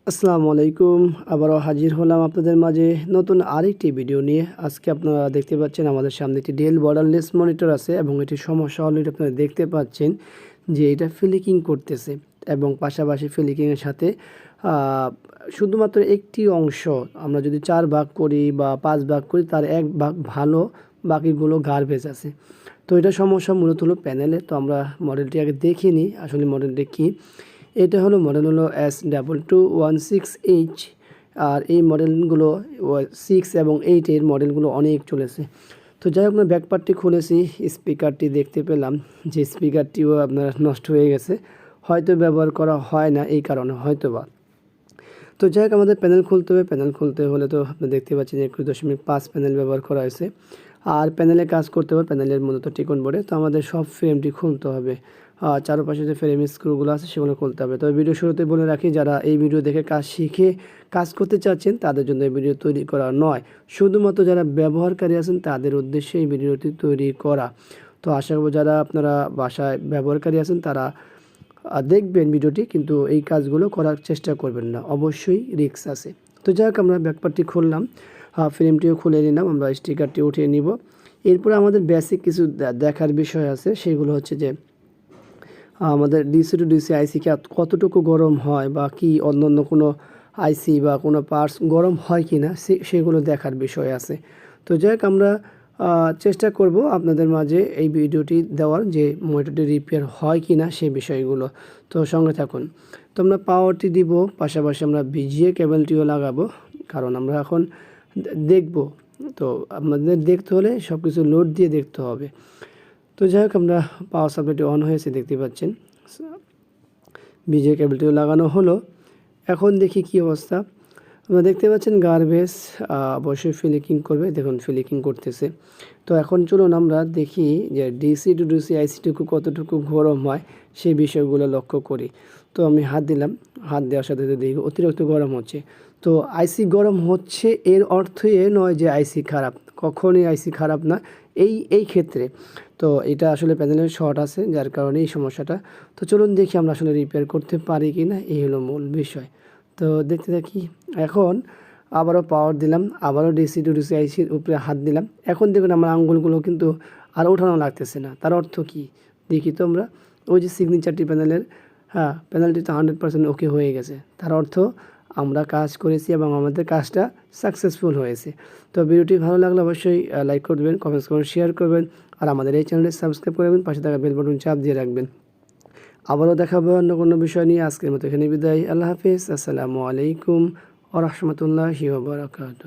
আসসালামু আলাইকুম। আবারও হাজির হলাম আপনাদের মাঝে নতুন আরেকটি ভিডিও নিয়ে। আজকে আপনারা দেখতে পাচ্ছেন আমাদের সামনে একটি ডেল বর্ডারলেস মনিটর আছে এবং এটি সমস্যা হলো এটা আপনারা দেখতে পাচ্ছেন যে এটা ফ্লিকিং করতেছে এবং পাশাপাশি ফ্লিকিংয়ের সাথে শুধুমাত্র একটি অংশ আমরা যদি 4 ভাগ করি বা 5 ভাগ করি তার 1 ভাগ ভালো, বাকিগুলো গার্বেজ আছে। তো এটা সমস্যা মূলত হলো প্যানেলে। তো আমরা মডেলটি আগে দেখে নিই আসলে মডেলটি কী। এটা হলো মডেল হলো S2216H। আর এই মডেলগুলো 6 এবং 8 এর মডেলগুলো অনেক চলেছে। তো যাই হোক আমরা ব্যাকপার্টটি খুলেছি, স্পিকারটি দেখতে পেলাম যে স্পিকারটিও আপনার নষ্ট হয়ে গেছে, হয়তো ব্যবহার করা হয় না এই কারণে হয়তোবা। তো যাই হোক আমাদের প্যানেল খুলতে হবে। প্যানেল খুলতে হলে তো আপনি দেখতে পাচ্ছেন 21.5 প্যানেল ব্যবহার করা হয়েছে। আর প্যানেলে কাজ করতে হবে প্যানেলের মূলত ত্রিকোণ বোর্ডে। তো আমাদের সব ফ্রেমটি খুলতে হবে, চারপাশে যে ফ্রেম স্ক্রুগুলো আছে সেগুলো খুলতে হবে। তবে ভিডিও শুরুতে বলে রাখি, যারা এই ভিডিও দেখে কাজ শিখে কাজ করতে চাচ্ছেন তাদের জন্য এই ভিডিও তৈরি করা নয়, শুধুমাত্র যারা ব্যবহারকারী আছেন তাদের উদ্দেশ্যে এই ভিডিওটি তৈরি করা। তো আশা করব যারা আপনারা বাসায় ব্যবহারকারী আছেন তারা দেখবেন ভিডিওটি, কিন্তু এই কাজগুলো করার চেষ্টা করবেন না, অবশ্যই রিস্ক আছে। তো যাই হোক আমরা ব্যাকপার্টটি খুললাম, ফ্রেমটিও খুলে নিলাম, আমরা স্টিকারটি উঠিয়ে নিব। এরপর আমাদের বেসিক কিছু দেখার বিষয় আছে, সেগুলো হচ্ছে যে আমাদের ডিসি টু ডিসি আইসি কতটুকু গরম হয় বা কি অন্য কোনো আইসি বা কোনো পার্টস গরম হয় কি না সেগুলো দেখার বিষয় আছে। তো যাই হোক আমরা চেষ্টা করব আপনাদের মাঝে এই ভিডিওটি দেওয়ার যে মনিটরটি রিপেয়ার হয় কি না সেই বিষয়গুলো। তো সঙ্গে থাকুন। তো আমরা পাওয়ারটি দিব, পাশাপাশি আমরা ভিজিএ কেবলটিও লাগাবো, কারণ আমরা এখন দেখব। তো আপনাদের দেখতে হলে সব কিছু লোড দিয়ে দেখতে হবে। তো যাই হোক আমরা পাওয়ার সাপ্লাইটি অন হয়েছে দেখতে পাচ্ছেন, ভিজিএ কেবলটিও লাগানো হলো। এখন দেখি কি অবস্থা। আপনারা দেখতে পাচ্ছেন গার্বেজ অবশ্যই ফ্লিকিং করবে, দেখুন ফ্লিকিং করতেছে। তো এখন চলুন আমরা দেখি যে ডিসি টু ডিসি আইসিটুকু কতটুকু গরম হয় সেই বিষয়গুলো লক্ষ্য করি। তো আমি হাত দিলাম, হাত দেওয়ার সাথে সাথে দেখি অতিরিক্ত গরম হচ্ছে। তো আইসি গরম হচ্ছে এর অর্থ এ নয় যে আইসি খারাপ, কখনই আইসি খারাপ না এই ক্ষেত্রে। তো এটা আসলে প্যানেলের শর্ট আছে যার কারণে এই সমস্যাটা। তো চলুন দেখি আমরা আসলে রিপেয়ার করতে পারি কি না, এই হলো মূল বিষয়। তো দেখতে থাকি। এখন আবারও পাওয়ার দিলাম, আবারও ডিসি টু ডিসি আইসির উপরে হাত দিলাম। এখন দেখুন আমার আঙ্গুলগুলো কিন্তু আর ওঠানো লাগতেছে না। তার অর্থ কি দেখি তো আমরা, ওই যে সিগনেচারটি প্যানেলের, প্যানেলটি তো 100% ওকে হয়ে গেছে। তার অর্থ আমরা কাজ করেছি এবং আমাদের কাজটা সাকসেসফুল হয়েছে। তো ভিডিওটি ভালো লাগলে অবশ্যই লাইক করবেন, কমেন্টস করবেন, শেয়ার করবেন, আর আমাদের এই চ্যানেলটি সাবস্ক্রাইব করবেন, পাশে থাকা বেল বাটন চাপ দিয়ে রাখবেন। আবারও দেখা হবে অন্য কোনো বিষয় নিয়ে। আজকের মতো এখানে বিদায়। আল্লাহ হাফিজ। আসসালামু আলাইকুম ওয়া রাহমাতুল্লাহি ওয়া বারাকাতুহু।